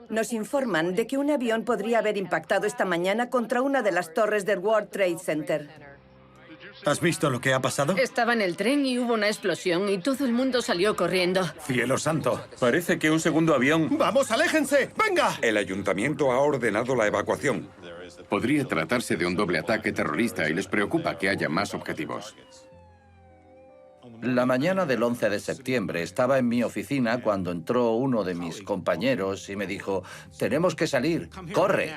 Nos informan de que un avión podría haber impactado esta mañana contra una de las torres del World Trade Center. ¿Has visto lo que ha pasado? Estaba en el tren y hubo una explosión y todo el mundo salió corriendo. ¡Cielo santo! Parece que un segundo avión... ¡Vamos, aléjense! ¡Venga! El ayuntamiento ha ordenado la evacuación. Podría tratarse de un doble ataque terrorista y les preocupa que haya más objetivos. La mañana del 11 de septiembre estaba en mi oficina cuando entró uno de mis compañeros y me dijo: «Tenemos que salir, corre».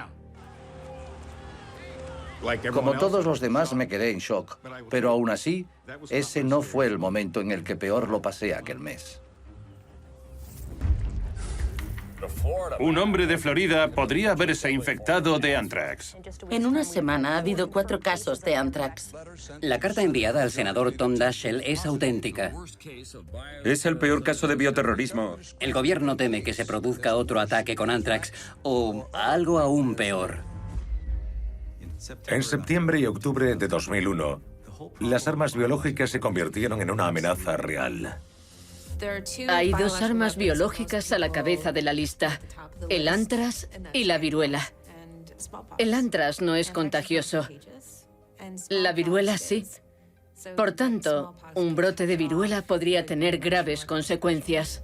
Como todos los demás me quedé en shock, pero aún así, ese no fue el momento en el que peor lo pasé aquel mes. Un hombre de Florida podría haberse infectado de anthrax. En una semana ha habido 4 casos de anthrax. La carta enviada al senador Tom Daschle es auténtica. Es el peor caso de bioterrorismo. El gobierno teme que se produzca otro ataque con anthrax o algo aún peor. En septiembre y octubre de 2001, las armas biológicas se convirtieron en una amenaza real. Hay 2 armas biológicas a la cabeza de la lista: el anthrax y la viruela. El anthrax no es contagioso. La viruela sí. Por tanto, un brote de viruela podría tener graves consecuencias.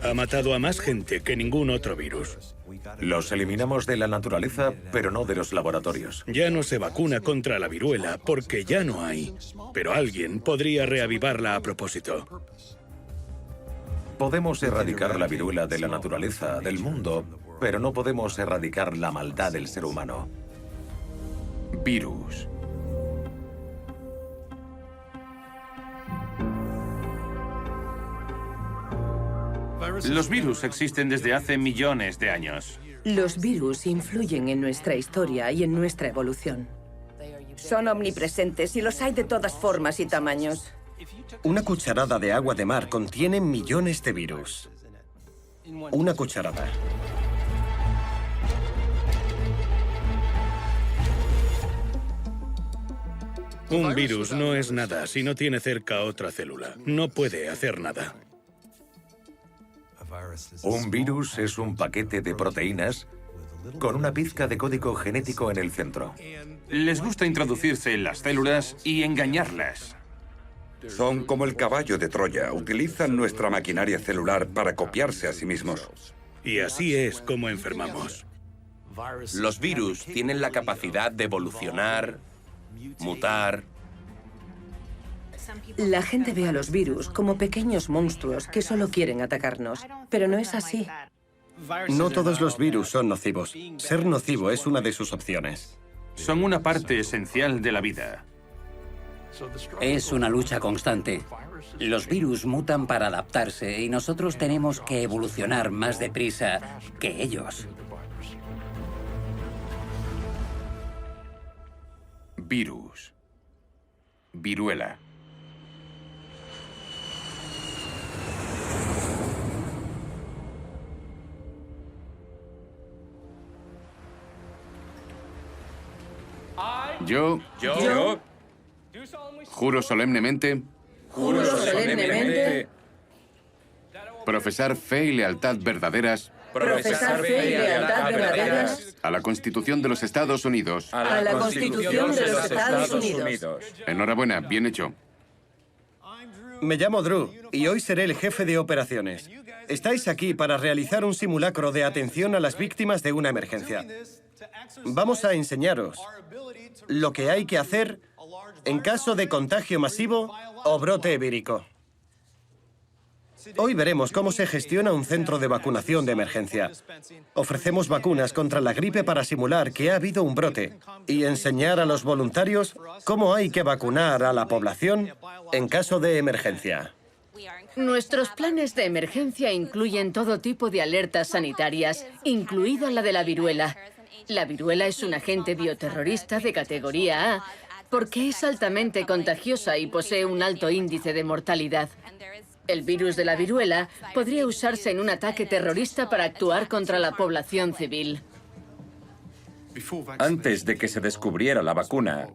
Ha matado a más gente que ningún otro virus. Los eliminamos de la naturaleza, pero no de los laboratorios. Ya no se vacuna contra la viruela porque ya no hay. Pero alguien podría reavivarla a propósito. Podemos erradicar la viruela de la naturaleza, del mundo, pero no podemos erradicar la maldad del ser humano. Virus. Los virus existen desde hace millones de años. Los virus influyen en nuestra historia y en nuestra evolución. Son omnipresentes y los hay de todas formas y tamaños. Una cucharada de agua de mar contiene millones de virus. Una cucharada. Un virus no es nada si no tiene cerca otra célula. No puede hacer nada. Un virus es un paquete de proteínas con una pizca de código genético en el centro. Les gusta introducirse en las células y engañarlas. Son como el caballo de Troya. Utilizan nuestra maquinaria celular para copiarse a sí mismos. Y así es como enfermamos. Los virus tienen la capacidad de evolucionar, mutar. La gente ve a los virus como pequeños monstruos que solo quieren atacarnos, pero no es así. No todos los virus son nocivos. Ser nocivo es una de sus opciones. Son una parte esencial de la vida. Es una lucha constante. Los virus mutan para adaptarse y nosotros tenemos que evolucionar más deprisa que ellos. Virus. Viruela. Yo juro solemnemente profesar fe y lealtad verdaderas a la Constitución de los Estados Unidos. A la Constitución de los Estados Unidos. Enhorabuena, bien hecho. Me llamo Drew y hoy seré el jefe de operaciones. Estáis aquí para realizar un simulacro de atención a las víctimas de una emergencia. Vamos a enseñaros lo que hay que hacer en caso de contagio masivo o brote vírico. Hoy veremos cómo se gestiona un centro de vacunación de emergencia. Ofrecemos vacunas contra la gripe para simular que ha habido un brote y enseñar a los voluntarios cómo hay que vacunar a la población en caso de emergencia. Nuestros planes de emergencia incluyen todo tipo de alertas sanitarias, incluida la de la viruela. La viruela es un agente bioterrorista de categoría A porque es altamente contagiosa y posee un alto índice de mortalidad. El virus de la viruela podría usarse en un ataque terrorista para actuar contra la población civil. Antes de que se descubriera la vacuna,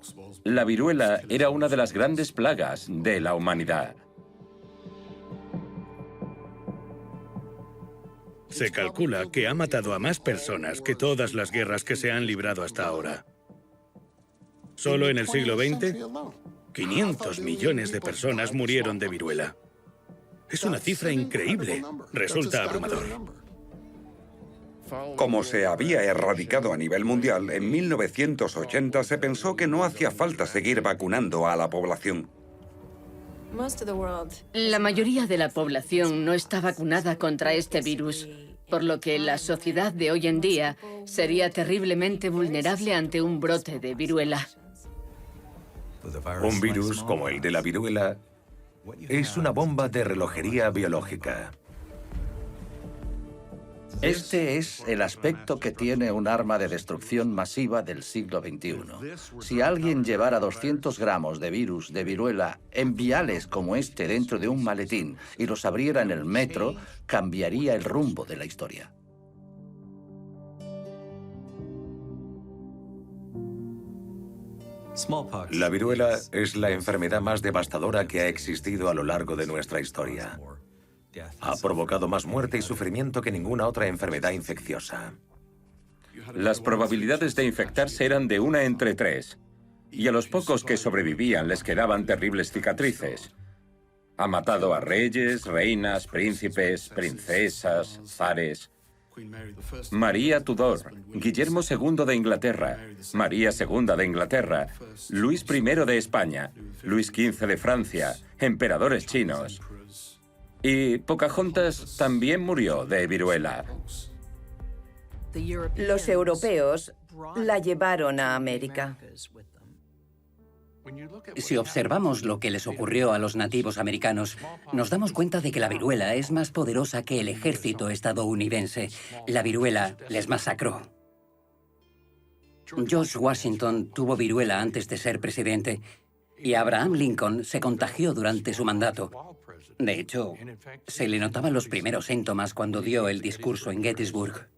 la viruela era una de las grandes plagas de la humanidad. Se calcula que ha matado a más personas que todas las guerras que se han librado hasta ahora. Solo en el siglo XX, 500 millones de personas murieron de viruela. Es una cifra increíble. Resulta abrumador. Como se había erradicado a nivel mundial, en 1980 se pensó que no hacía falta seguir vacunando a la población. La mayoría de la población no está vacunada contra este virus, por lo que la sociedad de hoy en día sería terriblemente vulnerable ante un brote de viruela. Un virus como el de la viruela es una bomba de relojería biológica. Este es el aspecto que tiene un arma de destrucción masiva del siglo XXI. Si alguien llevara 200 gramos de virus de viruela en viales como este dentro de un maletín y los abriera en el metro, cambiaría el rumbo de la historia. La viruela es la enfermedad más devastadora que ha existido a lo largo de nuestra historia. Ha provocado más muerte y sufrimiento que ninguna otra enfermedad infecciosa. Las probabilidades de infectarse eran de 1 entre 3, y a los pocos que sobrevivían les quedaban terribles cicatrices. Ha matado a reyes, reinas, príncipes, princesas, zares. María Tudor, Guillermo II de Inglaterra, María II de Inglaterra, Luis I de España, Luis XV de Francia, emperadores chinos. Y Pocahontas también murió de viruela. Los europeos la llevaron a América. Si observamos lo que les ocurrió a los nativos americanos, nos damos cuenta de que la viruela es más poderosa que el ejército estadounidense. La viruela les masacró. George Washington tuvo viruela antes de ser presidente y Abraham Lincoln se contagió durante su mandato. De hecho, se le notaban los primeros síntomas cuando dio el discurso en Gettysburg.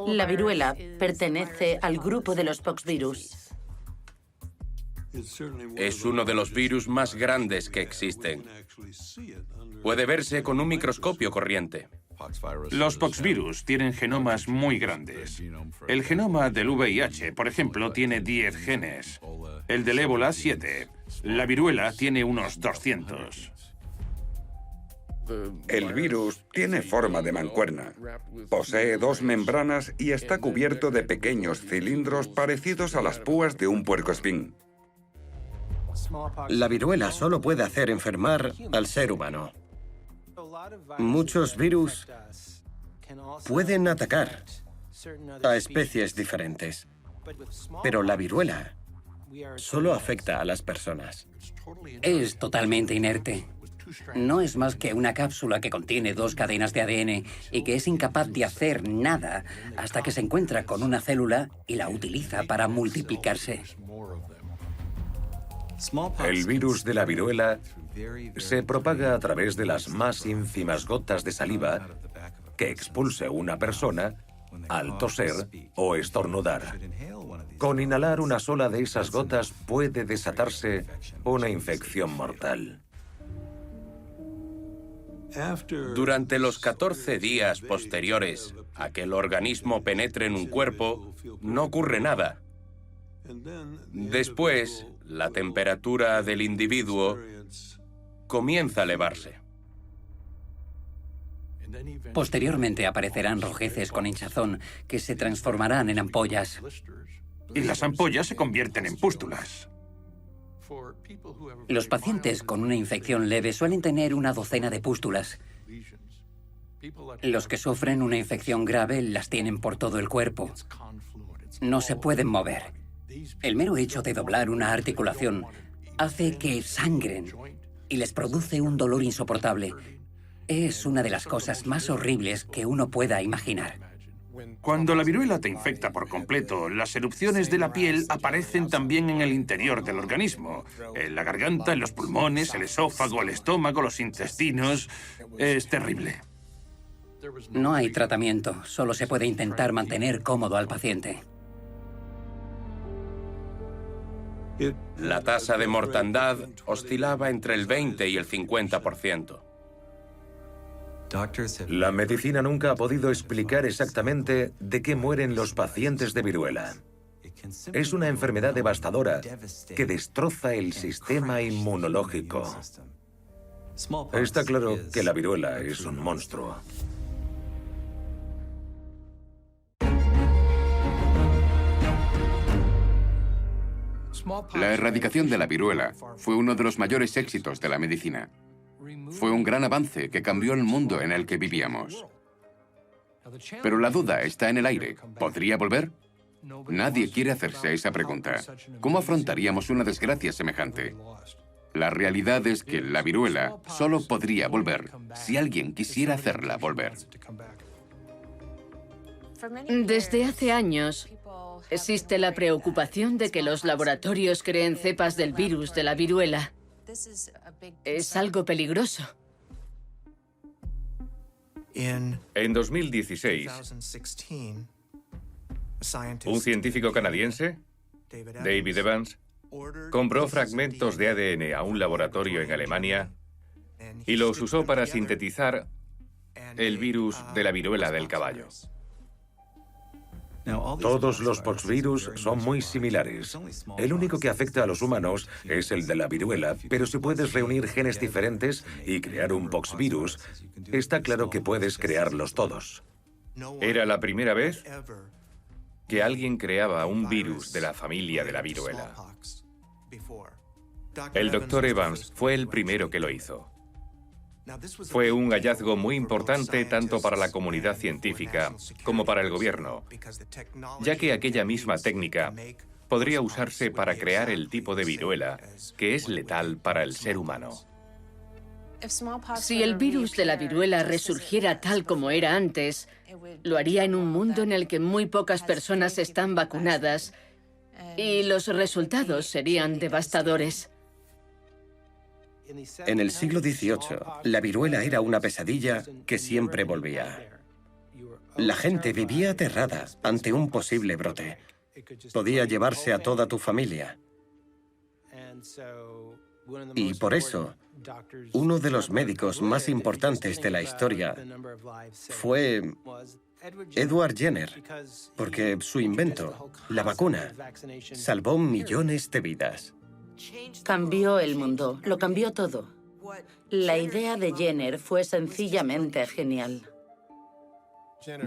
La viruela pertenece al grupo de los poxvirus. Es uno de los virus más grandes que existen. Puede verse con un microscopio corriente. Los poxvirus tienen genomas muy grandes. El genoma del VIH, por ejemplo, tiene 10 genes. El del ébola, 7. La viruela tiene unos 200. El virus tiene forma de mancuerna. Posee 2 membranas y está cubierto de pequeños cilindros parecidos a las púas de un puercoespín. La viruela solo puede hacer enfermar al ser humano. Muchos virus pueden atacar a especies diferentes, pero la viruela solo afecta a las personas. Es totalmente inerte. No es más que una cápsula que contiene 2 cadenas de ADN y que es incapaz de hacer nada hasta que se encuentra con una célula y la utiliza para multiplicarse. El virus de la viruela se propaga a través de las más ínfimas gotas de saliva que expulse una persona al toser o estornudar. Con inhalar una sola de esas gotas puede desatarse una infección mortal. Durante los 14 días posteriores a que el organismo penetre en un cuerpo, no ocurre nada. Después, la temperatura del individuo comienza a elevarse. Posteriormente aparecerán rojeces con hinchazón que se transformarán en ampollas. Y las ampollas se convierten en pústulas. Los pacientes con una infección leve suelen tener una docena de pústulas. Los que sufren una infección grave las tienen por todo el cuerpo. No se pueden mover. El mero hecho de doblar una articulación hace que sangren y les produce un dolor insoportable. Es una de las cosas más horribles que uno pueda imaginar. Cuando la viruela te infecta por completo, las erupciones de la piel aparecen también en el interior del organismo. En la garganta, en los pulmones, el esófago, el estómago, los intestinos. Es terrible. No hay tratamiento, solo se puede intentar mantener cómodo al paciente. La tasa de mortandad oscilaba entre el 20 y el 50%. La medicina nunca ha podido explicar exactamente de qué mueren los pacientes de viruela. Es una enfermedad devastadora que destroza el sistema inmunológico. Está claro que la viruela es un monstruo. La erradicación de la viruela fue uno de los mayores éxitos de la medicina. Fue un gran avance que cambió el mundo en el que vivíamos. Pero la duda está en el aire. ¿Podría volver? Nadie quiere hacerse esa pregunta. ¿Cómo afrontaríamos una desgracia semejante? La realidad es que la viruela solo podría volver si alguien quisiera hacerla volver. Desde hace años, existe la preocupación de que los laboratorios creen cepas del virus de la viruela. Es algo peligroso. En 2016, un científico canadiense, David Evans, compró fragmentos de ADN a un laboratorio en Alemania y los usó para sintetizar el virus de la viruela del caballo. Todos los poxvirus son muy similares. El único que afecta a los humanos es el de la viruela, pero si puedes reunir genes diferentes y crear un poxvirus, está claro que puedes crearlos todos. Era la primera vez que alguien creaba un virus de la familia de la viruela. El Dr. Evans fue el primero que lo hizo. Fue un hallazgo muy importante tanto para la comunidad científica como para el gobierno, ya que aquella misma técnica podría usarse para crear el tipo de viruela que es letal para el ser humano. Si el virus de la viruela resurgiera tal como era antes, lo haría en un mundo en el que muy pocas personas están vacunadas y los resultados serían devastadores. En el siglo XVIII, la viruela era una pesadilla que siempre volvía. La gente vivía aterrada ante un posible brote. Podía llevarse a toda tu familia. Y por eso, uno de los médicos más importantes de la historia fue Edward Jenner, porque su invento, la vacuna, salvó millones de vidas. Cambió el mundo, lo cambió todo. La idea de Jenner fue sencillamente genial.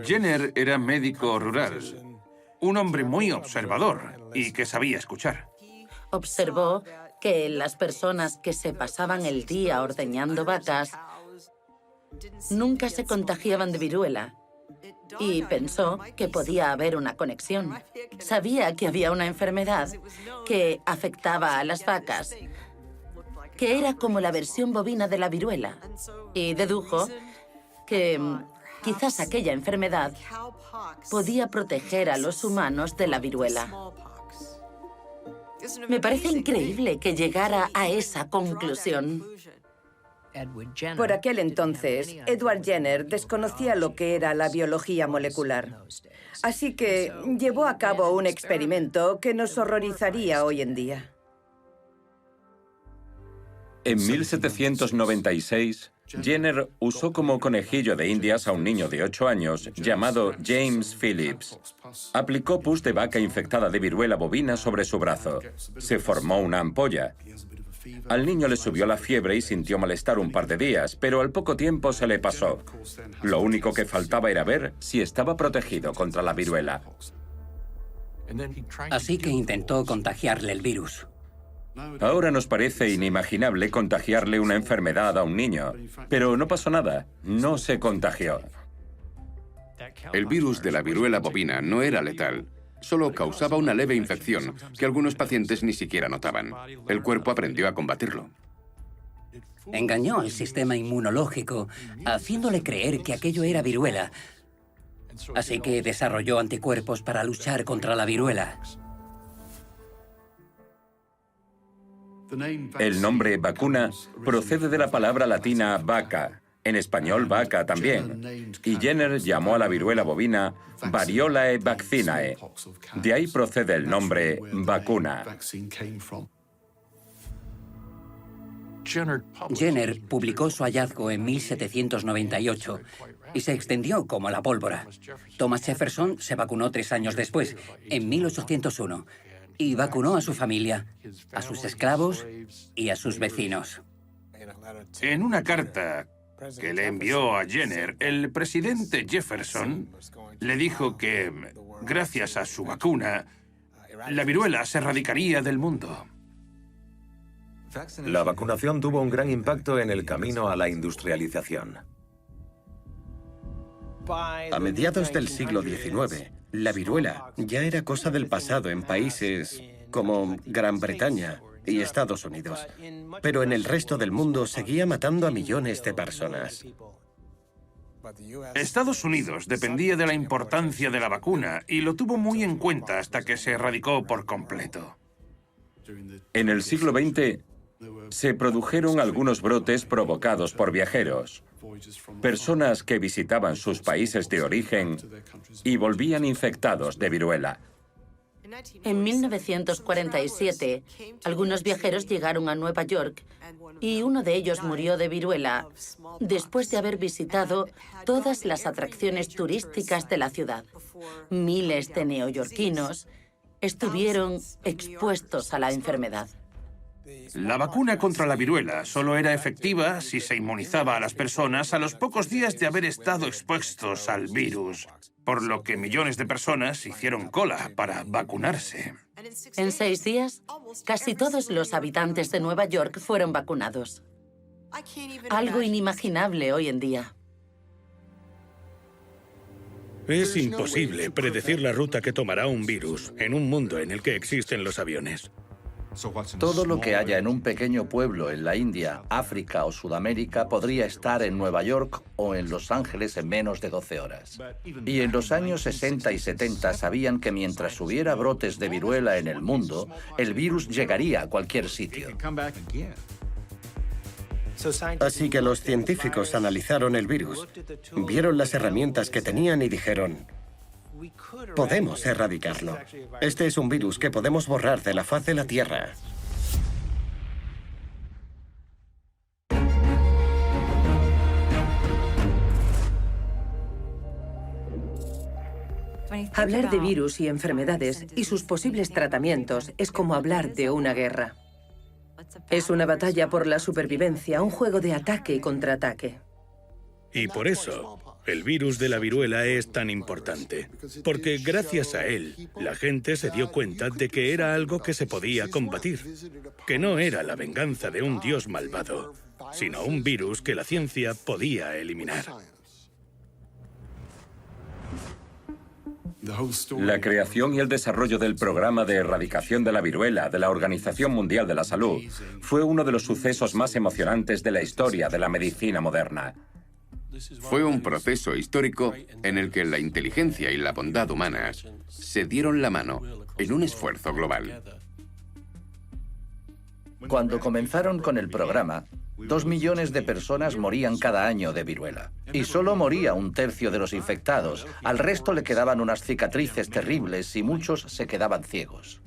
Jenner era médico rural, un hombre muy observador y que sabía escuchar. Observó que las personas que se pasaban el día ordeñando vacas nunca se contagiaban de viruela y pensó que podía haber una conexión. Sabía que había una enfermedad que afectaba a las vacas, que era como la versión bovina de la viruela, y dedujo que quizás aquella enfermedad podía proteger a los humanos de la viruela. Me parece increíble que llegara a esa conclusión. Por aquel entonces, Edward Jenner desconocía lo que era la biología molecular. Así que llevó a cabo un experimento que nos horrorizaría hoy en día. En 1796, Jenner usó como conejillo de indias a un niño de 8 años llamado James Phillips. Aplicó pus de vaca infectada de viruela bovina sobre su brazo. Se formó una ampolla. Al niño le subió la fiebre y sintió malestar un par de días, pero al poco tiempo se le pasó. Lo único que faltaba era ver si estaba protegido contra la viruela. Así que intentó contagiarle el virus. Ahora nos parece inimaginable contagiarle una enfermedad a un niño, pero no pasó nada, no se contagió. El virus de la viruela bovina no era letal. Solo causaba una leve infección que algunos pacientes ni siquiera notaban. El cuerpo aprendió a combatirlo. Engañó al sistema inmunológico, haciéndole creer que aquello era viruela. Así que desarrolló anticuerpos para luchar contra la viruela. El nombre vacuna procede de la palabra latina vaca, en español vaca también, y Jenner llamó a la viruela bovina Variolae vaccinae. De ahí procede el nombre vacuna. Jenner publicó su hallazgo en 1798 y se extendió como la pólvora. Thomas Jefferson se vacunó 3 años después, en 1801, y vacunó a su familia, a sus esclavos y a sus vecinos. En una carta que le envió a Jenner, el presidente Jefferson le dijo que, gracias a su vacuna, la viruela se erradicaría del mundo. La vacunación tuvo un gran impacto en el camino a la industrialización. A mediados del siglo XIX, la viruela ya era cosa del pasado en países como Gran Bretaña y Estados Unidos, pero en el resto del mundo seguía matando a millones de personas. Estados Unidos dependía de la importancia de la vacuna y lo tuvo muy en cuenta hasta que se erradicó por completo. En el siglo XX se produjeron algunos brotes provocados por viajeros, personas que visitaban sus países de origen y volvían infectados de viruela. En 1947, algunos viajeros llegaron a Nueva York y uno de ellos murió de viruela después de haber visitado todas las atracciones turísticas de la ciudad. Miles de neoyorquinos estuvieron expuestos a la enfermedad. La vacuna contra la viruela solo era efectiva si se inmunizaba a las personas a los pocos días de haber estado expuestos al virus, por lo que millones de personas hicieron cola para vacunarse. En 6 días, casi todos los habitantes de Nueva York fueron vacunados. Algo inimaginable hoy en día. Es imposible predecir la ruta que tomará un virus en un mundo en el que existen los aviones. Todo lo que haya en un pequeño pueblo en la India, África o Sudamérica podría estar en Nueva York o en Los Ángeles en menos de 12 horas. Y en los años 60 y 70 sabían que mientras hubiera brotes de viruela en el mundo, el virus llegaría a cualquier sitio. Así que los científicos analizaron el virus, vieron las herramientas que tenían y dijeron: podemos erradicarlo. Este es un virus que podemos borrar de la faz de la Tierra. Hablar de virus y enfermedades y sus posibles tratamientos es como hablar de una guerra. Es una batalla por la supervivencia, un juego de ataque y contraataque. Y por eso, el virus de la viruela es tan importante, porque gracias a él, la gente se dio cuenta de que era algo que se podía combatir, que no era la venganza de un dios malvado, sino un virus que la ciencia podía eliminar. La creación y el desarrollo del programa de erradicación de la viruela de la Organización Mundial de la Salud fue uno de los sucesos más emocionantes de la historia de la medicina moderna. Fue un proceso histórico en el que la inteligencia y la bondad humanas se dieron la mano en un esfuerzo global. Cuando comenzaron con el programa, 2 millones de personas morían cada año de viruela. Y solo moría 1/3 de los infectados. Al resto le quedaban unas cicatrices terribles y muchos se quedaban ciegos.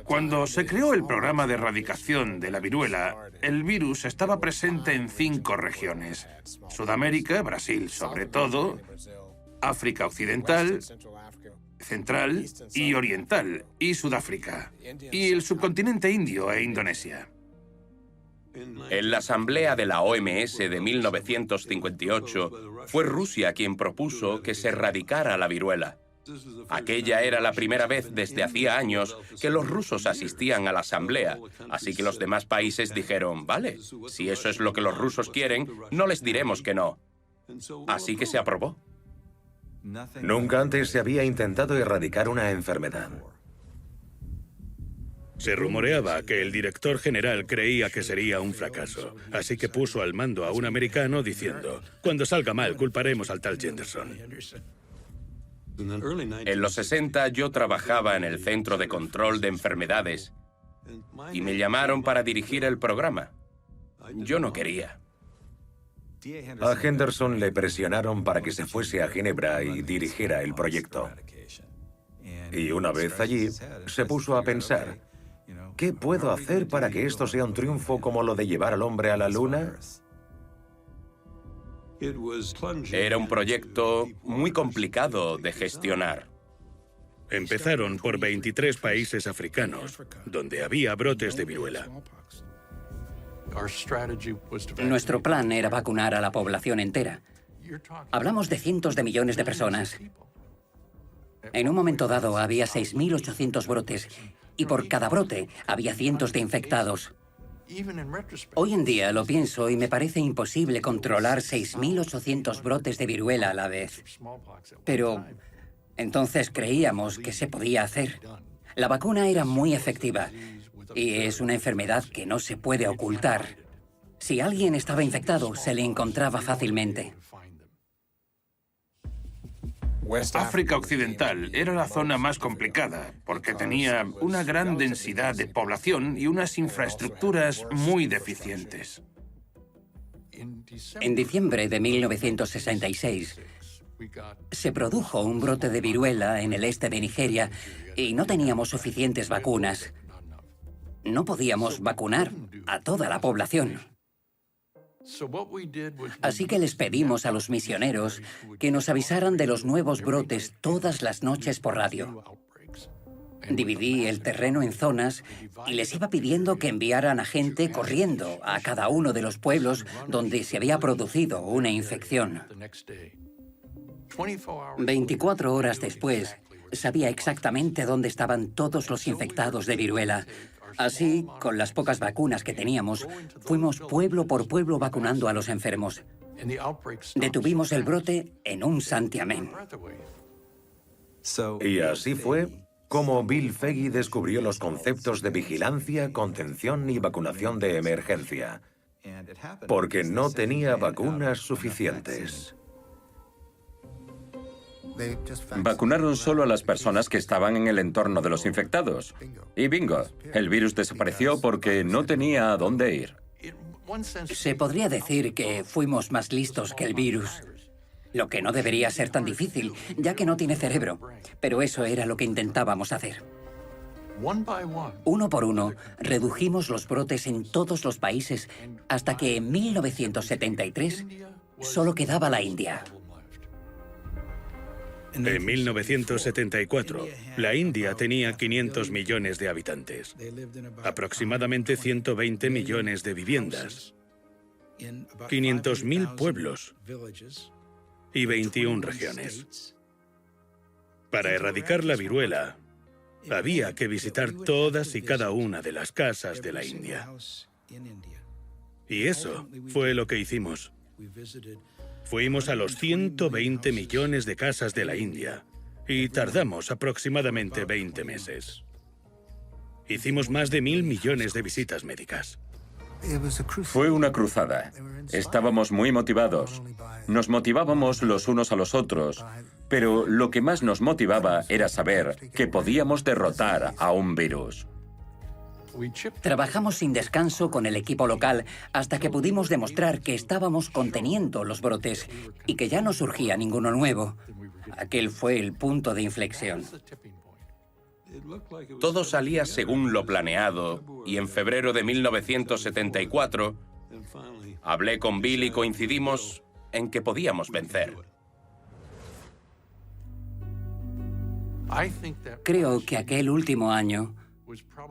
Cuando se creó el programa de erradicación de la viruela, el virus estaba presente en 5 regiones: Sudamérica, Brasil sobre todo, África Occidental, Central y Oriental, y Sudáfrica, y el subcontinente indio e Indonesia. En la Asamblea de la OMS de 1958, fue Rusia quien propuso que se erradicara la viruela. Aquella era la primera vez desde hacía años que los rusos asistían a la Asamblea, así que los demás países dijeron: vale, si eso es lo que los rusos quieren, no les diremos que no. Así que se aprobó. Nunca antes se había intentado erradicar una enfermedad. Se rumoreaba que el director general creía que sería un fracaso, así que puso al mando a un americano diciendo: cuando salga mal, culparemos al tal Jenderson. En los 60 yo trabajaba en el Centro de Control de Enfermedades y me llamaron para dirigir el programa. Yo no quería. A Henderson le presionaron para que se fuese a Ginebra y dirigiera el proyecto. Y una vez allí, se puso a pensar: ¿Qué puedo hacer para que esto sea un triunfo como lo de llevar al hombre a la luna? Era un proyecto muy complicado de gestionar. Empezaron por 23 países africanos, donde había brotes de viruela. Nuestro plan era vacunar a la población entera. Hablamos de cientos de millones de personas. En un momento dado había 6.800 brotes y por cada brote había cientos de infectados. Hoy en día lo pienso y me parece imposible controlar 6.800 brotes de viruela a la vez. Pero entonces creíamos que se podía hacer. La vacuna era muy efectiva y es una enfermedad que no se puede ocultar. Si alguien estaba infectado, se le encontraba fácilmente. África Occidental era la zona más complicada porque tenía una gran densidad de población y unas infraestructuras muy deficientes. En diciembre de 1966 se produjo un brote de viruela en el este de Nigeria y no teníamos suficientes vacunas. No podíamos vacunar a toda la población. Así que les pedimos a los misioneros que nos avisaran de los nuevos brotes todas las noches por radio. Dividí el terreno en zonas y les iba pidiendo que enviaran a gente corriendo a cada uno de los pueblos donde se había producido una infección. 24 horas después, sabía exactamente dónde estaban todos los infectados de viruela. Así, con las pocas vacunas que teníamos, fuimos pueblo por pueblo vacunando a los enfermos. Detuvimos el brote en un santiamén. Y así fue como Bill Foege descubrió los conceptos de vigilancia, contención y vacunación de emergencia, porque no tenía vacunas suficientes. Vacunaron solo a las personas que estaban en el entorno de los infectados. Y bingo, el virus desapareció porque no tenía a dónde ir. Se podría decir que fuimos más listos que el virus. Lo que no debería ser tan difícil, ya que no tiene cerebro. Pero eso era lo que intentábamos hacer. Uno por uno, redujimos los brotes en todos los países hasta que en 1973 solo quedaba la India. En 1974, la India tenía 500 millones de habitantes, aproximadamente 120 millones de viviendas, 500.000 pueblos y 21 regiones. Para erradicar la viruela, había que visitar todas y cada una de las casas de la India. Y eso fue lo que hicimos. Fuimos a los 120 millones de casas de la India y tardamos aproximadamente 20 meses. Hicimos más de 1.000 millones de visitas médicas. Fue una cruzada. Estábamos muy motivados. Nos motivábamos los unos a los otros, pero lo que más nos motivaba era saber que podíamos derrotar a un virus. Trabajamos sin descanso con el equipo local hasta que pudimos demostrar que estábamos conteniendo los brotes y que ya no surgía ninguno nuevo. Aquel fue el punto de inflexión. Todo salía según lo planeado y en febrero de 1974 hablé con Bill y coincidimos en que podíamos vencer. Creo que aquel último año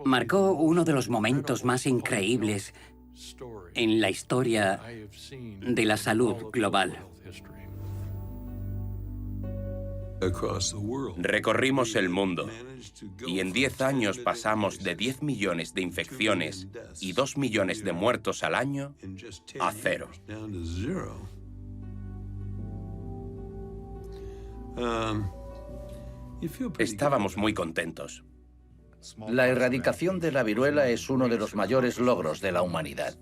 marcó uno de los momentos más increíbles en la historia de la salud global. Recorrimos el mundo y en 10 años pasamos de 10 millones de infecciones y 2 millones de muertos al año a 0. Estábamos muy contentos. La erradicación de la viruela es uno de los mayores logros de la humanidad.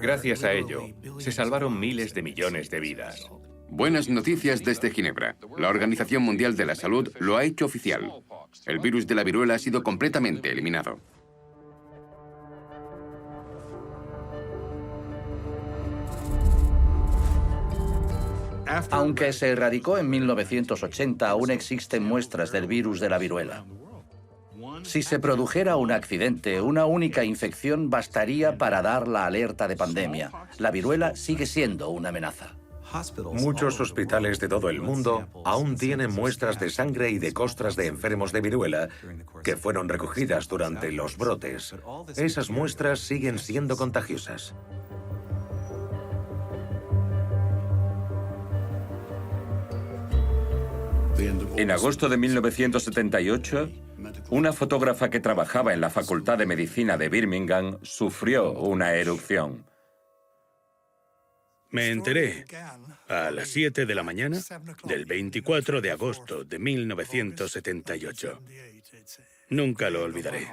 Gracias a ello, se salvaron miles de millones de vidas. Buenas noticias desde Ginebra. La Organización Mundial de la Salud lo ha hecho oficial. El virus de la viruela ha sido completamente eliminado. Aunque se erradicó en 1980, aún existen muestras del virus de la viruela. Si se produjera un accidente, una única infección bastaría para dar la alerta de pandemia. La viruela sigue siendo una amenaza. Muchos hospitales de todo el mundo aún tienen muestras de sangre y de costras de enfermos de viruela que fueron recogidas durante los brotes. Esas muestras siguen siendo contagiosas. En agosto de 1978, una fotógrafa que trabajaba en la Facultad de Medicina de Birmingham sufrió una erupción. Me enteré a las 7 de la mañana del 24 de agosto de 1978. Nunca lo olvidaré.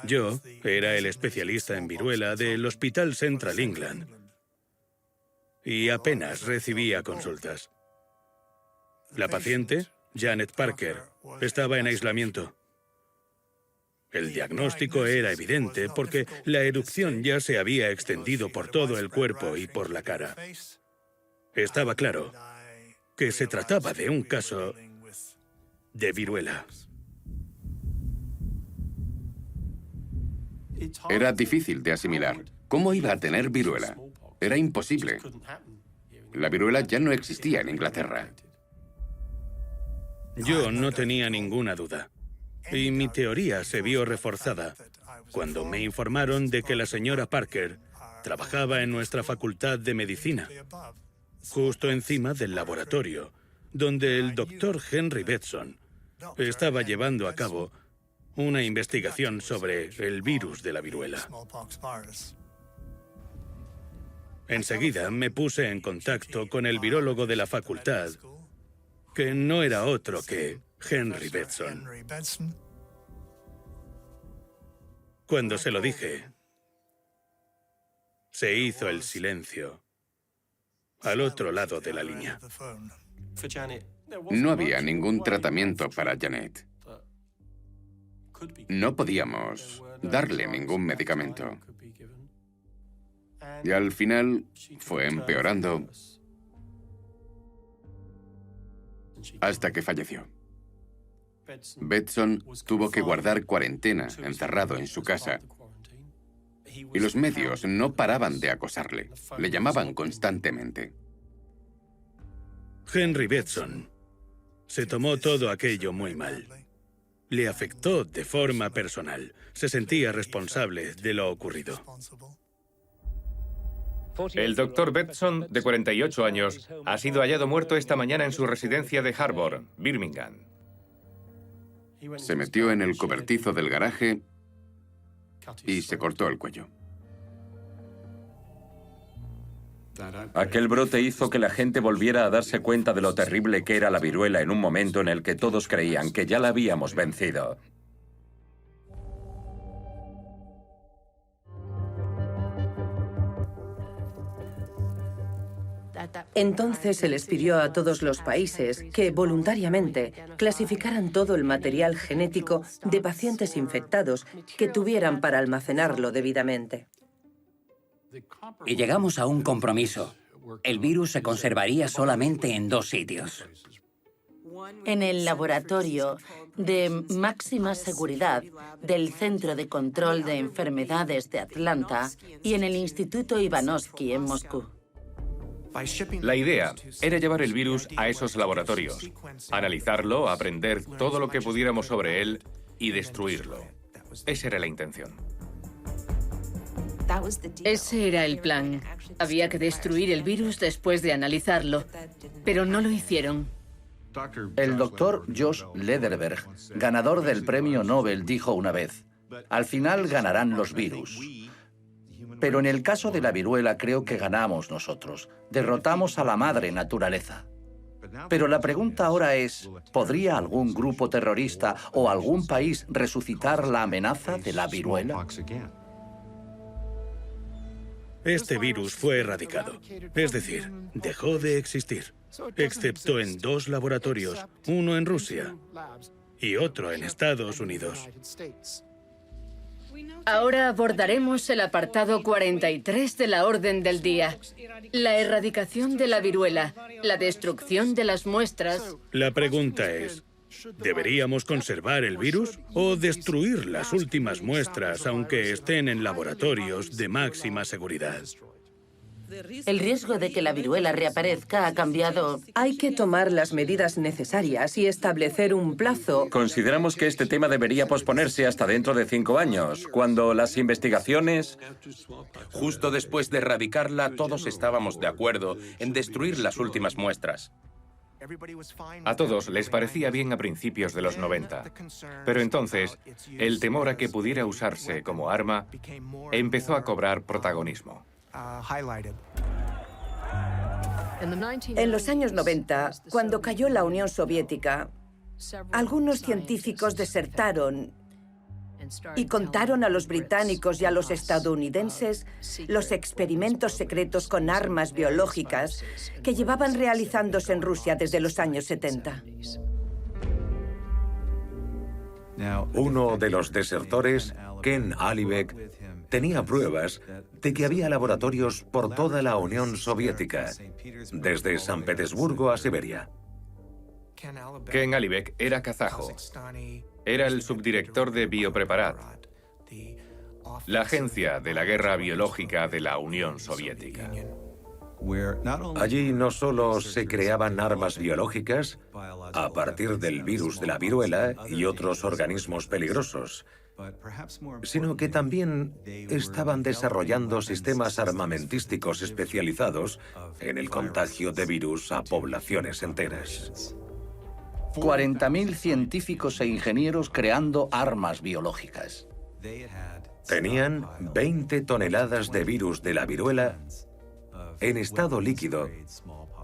Yo era el especialista en viruela del Hospital Central England y apenas recibía consultas. La paciente, Janet Parker, estaba en aislamiento. El diagnóstico era evidente porque la erupción ya se había extendido por todo el cuerpo y por la cara. Estaba claro que se trataba de un caso de viruela. Era difícil de asimilar. ¿Cómo iba a tener viruela? Era imposible. La viruela ya no existía en Inglaterra. Yo no tenía ninguna duda. Y mi teoría se vio reforzada cuando me informaron de que la señora Parker trabajaba en nuestra facultad de medicina, justo encima del laboratorio, donde el doctor Henry Bedson estaba llevando a cabo una investigación sobre el virus de la viruela. Enseguida me puse en contacto con el virólogo de la facultad, que no era otro que Henry Bedson. Cuando se lo dije, se hizo el silencio al otro lado de la línea. No había ningún tratamiento para Janet. No podíamos darle ningún medicamento. Y al final fue empeorando hasta que falleció. Bedson tuvo que guardar cuarentena, encerrado en su casa. Y los medios no paraban de acosarle. Le llamaban constantemente. Henry Bedson se tomó todo aquello muy mal. Le afectó de forma personal. Se sentía responsable de lo ocurrido. El doctor Bedson, de 48 años, ha sido hallado muerto esta mañana en su residencia de Harbour, Birmingham. Se metió en el cobertizo del garaje y se cortó el cuello. Aquel brote hizo que la gente volviera a darse cuenta de lo terrible que era la viruela en un momento en el que todos creían que ya la habíamos vencido. Entonces se les pidió a todos los países que voluntariamente clasificaran todo el material genético de pacientes infectados que tuvieran para almacenarlo debidamente. Y llegamos a un compromiso. El virus se conservaría solamente en 2 sitios. En el laboratorio de máxima seguridad del Centro de Control de Enfermedades de Atlanta y en el Instituto Ivanovsky en Moscú. La idea era llevar el virus a esos laboratorios, analizarlo, aprender todo lo que pudiéramos sobre él y destruirlo. Esa era la intención. Ese era el plan. Había que destruir el virus después de analizarlo, pero no lo hicieron. El doctor Josh Lederberg, ganador del premio Nobel, dijo una vez: al final ganarán los virus. Pero en el caso de la viruela creo que ganamos nosotros. Derrotamos a la madre naturaleza. Pero la pregunta ahora es, ¿podría algún grupo terrorista o algún país resucitar la amenaza de la viruela? Este virus fue erradicado, es decir, dejó de existir, excepto en 2 laboratorios, uno en Rusia y otro en Estados Unidos. Ahora abordaremos el apartado 43 de la orden del día. La erradicación de la viruela, la destrucción de las muestras. La pregunta es, ¿Deberíamos conservar el virus o destruir las últimas muestras, aunque estén en laboratorios de máxima seguridad? El riesgo de que la viruela reaparezca ha cambiado. Hay que tomar las medidas necesarias y establecer un plazo. Consideramos que este tema debería posponerse hasta dentro de 5 años, cuando las investigaciones... Justo después de erradicarla, todos estábamos de acuerdo en destruir las últimas muestras. A todos les parecía bien a principios de los 90. Pero entonces, el temor a que pudiera usarse como arma empezó a cobrar protagonismo. En los años 90, cuando cayó la Unión Soviética, algunos científicos desertaron y contaron a los británicos y a los estadounidenses los experimentos secretos con armas biológicas que llevaban realizándose en Rusia desde los años 70. Uno de los desertores, Ken Alibek, tenía pruebas de que había laboratorios por toda la Unión Soviética, desde San Petersburgo a Siberia. Ken Alibek era kazajo. Era el subdirector de Biopreparat, la agencia de la guerra biológica de la Unión Soviética. Allí no solo se creaban armas biológicas a partir del virus de la viruela y otros organismos peligrosos, sino que también estaban desarrollando sistemas armamentísticos especializados en el contagio de virus a poblaciones enteras. 40.000 científicos e ingenieros creando armas biológicas. Tenían 20 toneladas de virus de la viruela en estado líquido,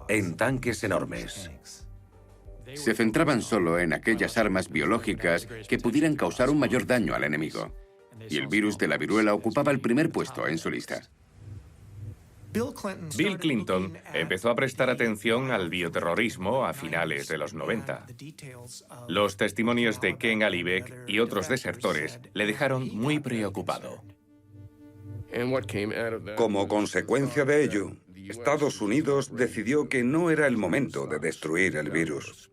en tanques enormes. Se centraban solo en aquellas armas biológicas que pudieran causar un mayor daño al enemigo. Y el virus de la viruela ocupaba el primer puesto en su lista. Bill Clinton empezó a prestar atención al bioterrorismo a finales de los 90. Los testimonios de Ken Alibek y otros desertores le dejaron muy preocupado. Como consecuencia de ello, Estados Unidos decidió que no era el momento de destruir el virus.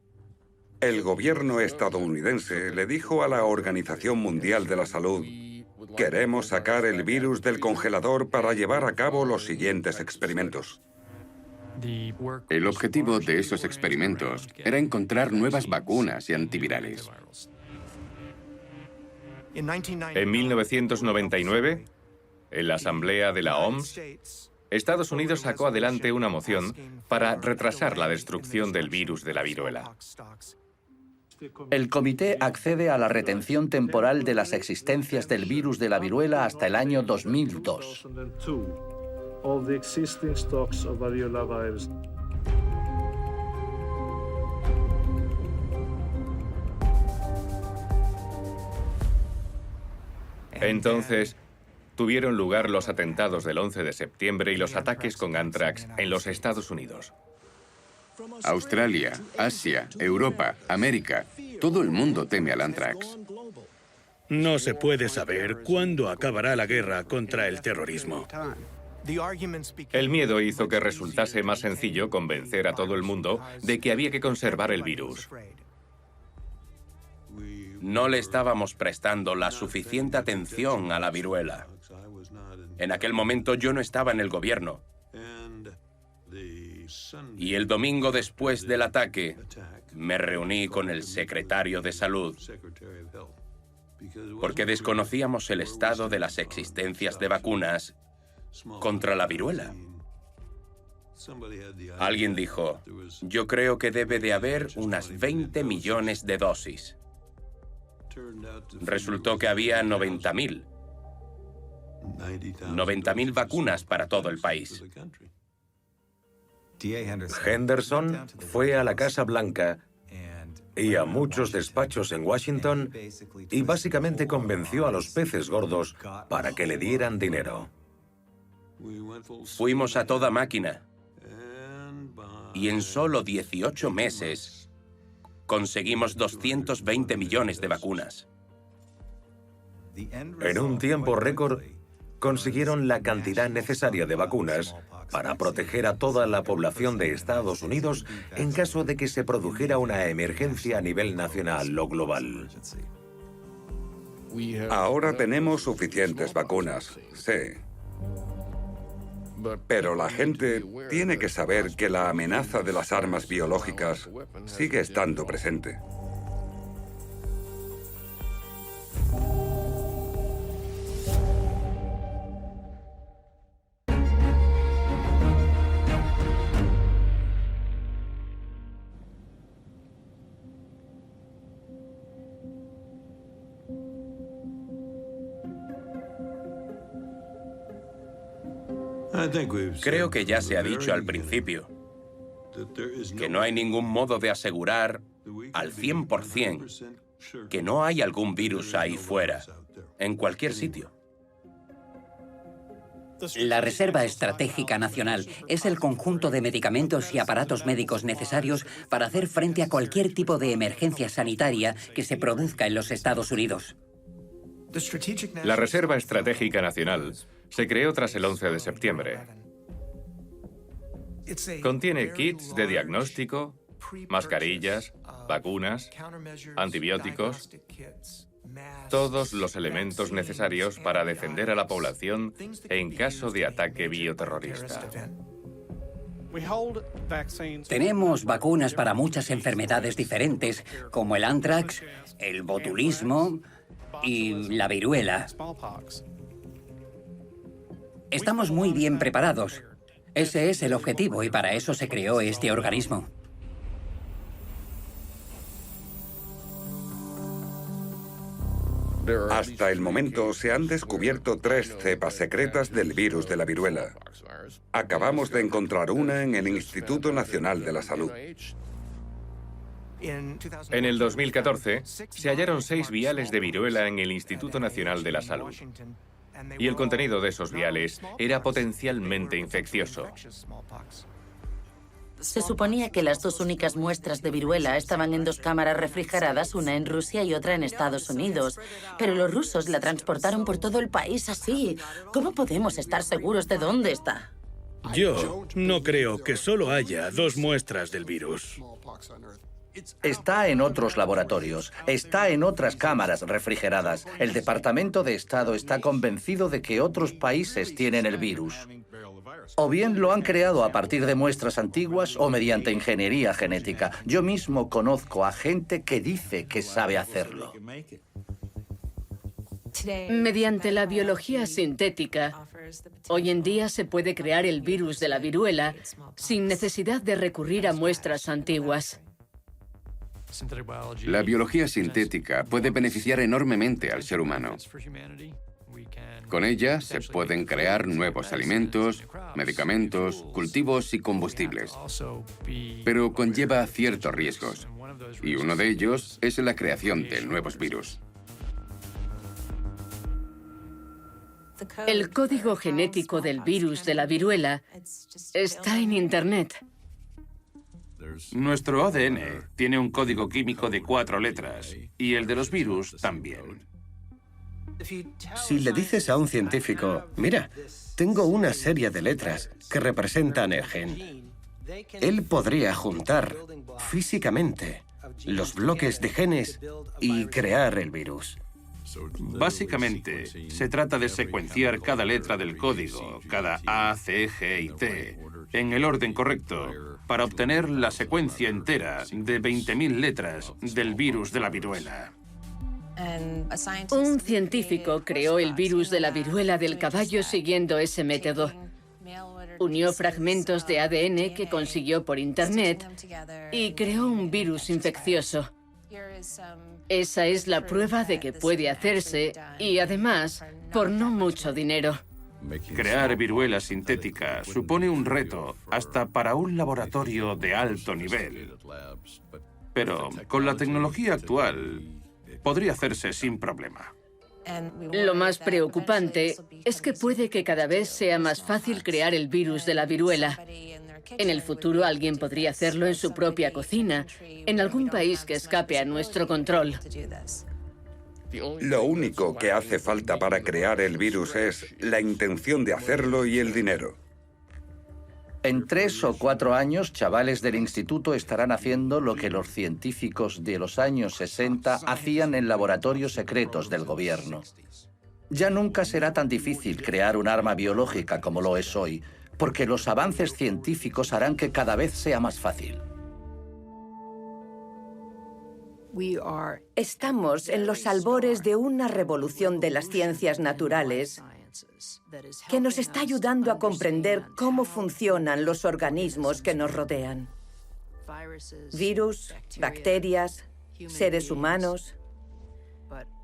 El gobierno estadounidense le dijo a la Organización Mundial de la Salud: queremos sacar el virus del congelador para llevar a cabo los siguientes experimentos. El objetivo de esos experimentos era encontrar nuevas vacunas y antivirales. En 1999, en la Asamblea de la OMS, Estados Unidos sacó adelante una moción para retrasar la destrucción del virus de la viruela. El comité accede a la retención temporal de las existencias del virus de la viruela hasta el año 2002. Entonces, tuvieron lugar los atentados del 11 de septiembre y los ataques con anthrax en los Estados Unidos. Australia, Asia, Europa, América, todo el mundo teme al anthrax. No se puede saber cuándo acabará la guerra contra el terrorismo. El miedo hizo que resultase más sencillo convencer a todo el mundo de que había que conservar el virus. No le estábamos prestando la suficiente atención a la viruela. En aquel momento yo no estaba en el gobierno. Y el domingo después del ataque, me reuní con el secretario de Salud, porque desconocíamos el estado de las existencias de vacunas contra la viruela. Alguien dijo: yo creo que debe de haber unas 20 millones de dosis. Resultó que había 90.000. 90.000 vacunas para todo el país. Henderson fue a la Casa Blanca y a muchos despachos en Washington y básicamente convenció a los peces gordos para que le dieran dinero. Fuimos a toda máquina y en solo 18 meses conseguimos 220 millones de vacunas. En un tiempo récord consiguieron la cantidad necesaria de vacunas para proteger a toda la población de Estados Unidos en caso de que se produjera una emergencia a nivel nacional o global. Ahora tenemos suficientes vacunas, sí. Pero la gente tiene que saber que la amenaza de las armas biológicas sigue estando presente. Creo que ya se ha dicho al principio que no hay ningún modo de asegurar al 100% que no hay algún virus ahí fuera, en cualquier sitio. La Reserva Estratégica Nacional es el conjunto de medicamentos y aparatos médicos necesarios para hacer frente a cualquier tipo de emergencia sanitaria que se produzca en los Estados Unidos. La Reserva Estratégica Nacional se creó tras el 11 de septiembre. Contiene kits de diagnóstico, mascarillas, vacunas, antibióticos, todos los elementos necesarios para defender a la población en caso de ataque bioterrorista. Tenemos vacunas para muchas enfermedades diferentes, como el anthrax, el botulismo y la viruela. Estamos muy bien preparados. Ese es el objetivo y para eso se creó este organismo. Hasta el momento se han descubierto 3 cepas secretas del virus de la viruela. Acabamos de encontrar una en el Instituto Nacional de la Salud. En el 2014 se hallaron 6 viales de viruela en el Instituto Nacional de la Salud. Y el contenido de esos viales era potencialmente infeccioso. Se suponía que las 2 únicas muestras de viruela estaban en 2 cámaras refrigeradas, una en Rusia y otra en Estados Unidos. Pero los rusos la transportaron por todo el país así. ¿Cómo podemos estar seguros de dónde está? Yo no creo que solo haya 2 muestras del virus. Está en otros laboratorios, está en otras cámaras refrigeradas. El Departamento de Estado está convencido de que otros países tienen el virus. O bien lo han creado a partir de muestras antiguas o mediante ingeniería genética. Yo mismo conozco a gente que dice que sabe hacerlo. Mediante la biología sintética, hoy en día se puede crear el virus de la viruela sin necesidad de recurrir a muestras antiguas. La biología sintética puede beneficiar enormemente al ser humano. Con ella se pueden crear nuevos alimentos, medicamentos, cultivos y combustibles. Pero conlleva ciertos riesgos, y uno de ellos es la creación de nuevos virus. El código genético del virus de la viruela está en Internet. Nuestro ADN tiene un código químico de 4 letras, y el de los virus también. Si le dices a un científico, mira, tengo una serie de letras que representan el gen, él podría juntar físicamente los bloques de genes y crear el virus. Básicamente, se trata de secuenciar cada letra del código, cada A, C, G y T, en el orden correcto, para obtener la secuencia entera de 20.000 letras del virus de la viruela. Un científico creó el virus de la viruela del caballo siguiendo ese método. Unió fragmentos de ADN que consiguió por Internet y creó un virus infeccioso. Esa es la prueba de que puede hacerse y, además, por no mucho dinero. Crear viruela sintética supone un reto hasta para un laboratorio de alto nivel. Pero con la tecnología actual podría hacerse sin problema. Lo más preocupante es que puede que cada vez sea más fácil crear el virus de la viruela. En el futuro alguien podría hacerlo en su propia cocina, en algún país que escape a nuestro control. Lo único que hace falta para crear el virus es la intención de hacerlo y el dinero. En 3 o 4 años, chavales del instituto estarán haciendo lo que los científicos de los años 60 hacían en laboratorios secretos del gobierno. Ya nunca será tan difícil crear un arma biológica como lo es hoy, porque los avances científicos harán que cada vez sea más fácil. Estamos en los albores de una revolución de las ciencias naturales que nos está ayudando a comprender cómo funcionan los organismos que nos rodean. Virus, bacterias, seres humanos.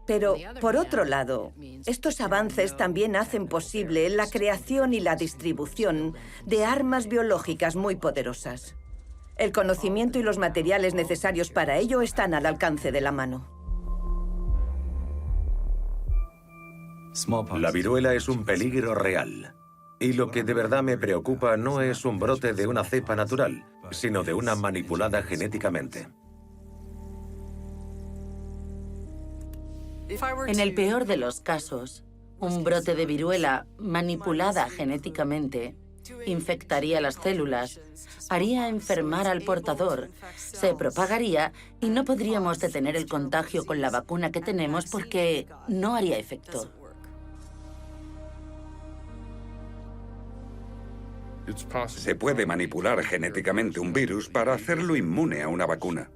Pero, por otro lado, estos avances también hacen posible la creación y la distribución de armas biológicas muy poderosas. El conocimiento y los materiales necesarios para ello están al alcance de la mano. La viruela es un peligro real. Y lo que de verdad me preocupa no es un brote de una cepa natural, sino de una manipulada genéticamente. En el peor de los casos, un brote de viruela manipulada genéticamente infectaría las células, haría enfermar al portador, se propagaría y no podríamos detener el contagio con la vacuna que tenemos porque no haría efecto. Se puede manipular genéticamente un virus para hacerlo inmune a una vacuna.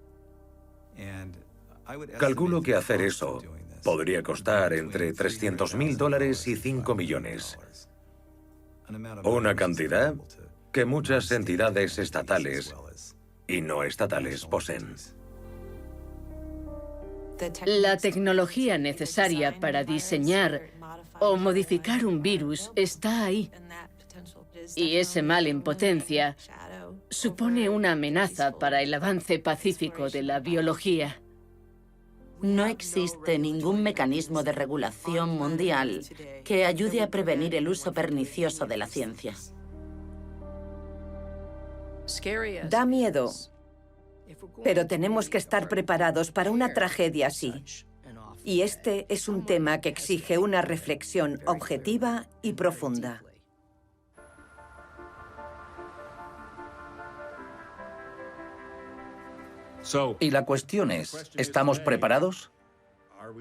Calculo que hacer eso podría costar entre $300.000 y 5 millones. Una cantidad que muchas entidades estatales y no estatales poseen. La tecnología necesaria para diseñar o modificar un virus está ahí. Y ese mal en potencia supone una amenaza para el avance pacífico de la biología. No existe ningún mecanismo de regulación mundial que ayude a prevenir el uso pernicioso de la ciencia. Da miedo, pero tenemos que estar preparados para una tragedia así. Y este es un tema que exige una reflexión objetiva y profunda. Y la cuestión es, ¿estamos preparados?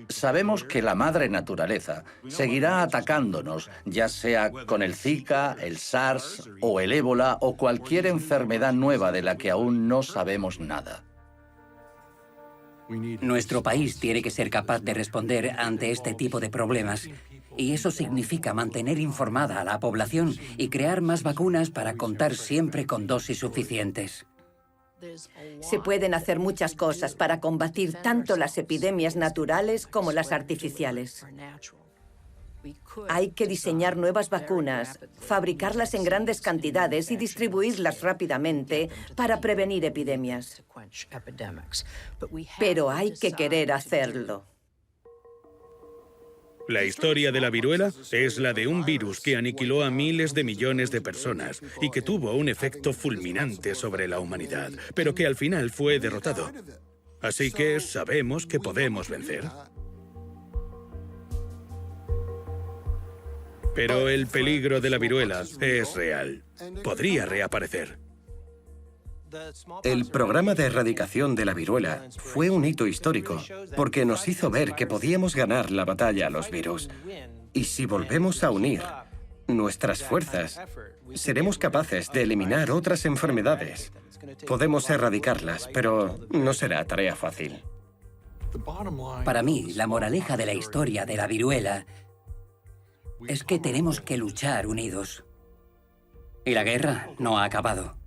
Sabemos que la madre naturaleza seguirá atacándonos, ya sea con el Zika, el SARS o el ébola o cualquier enfermedad nueva de la que aún no sabemos nada. Nuestro país tiene que ser capaz de responder ante este tipo de problemas. Y eso significa mantener informada a la población y crear más vacunas para contar siempre con dosis suficientes. Se pueden hacer muchas cosas para combatir tanto las epidemias naturales como las artificiales. Hay que diseñar nuevas vacunas, fabricarlas en grandes cantidades y distribuirlas rápidamente para prevenir epidemias. Pero hay que querer hacerlo. La historia de la viruela es la de un virus que aniquiló a miles de millones de personas y que tuvo un efecto fulminante sobre la humanidad, pero que al final fue derrotado. Así que sabemos que podemos vencer. Pero el peligro de la viruela es real. Podría reaparecer. El programa de erradicación de la viruela fue un hito histórico porque nos hizo ver que podíamos ganar la batalla a los virus. Y si volvemos a unir nuestras fuerzas, seremos capaces de eliminar otras enfermedades. Podemos erradicarlas, pero no será tarea fácil. Para mí, la moraleja de la historia de la viruela es que tenemos que luchar unidos. Y la guerra no ha acabado.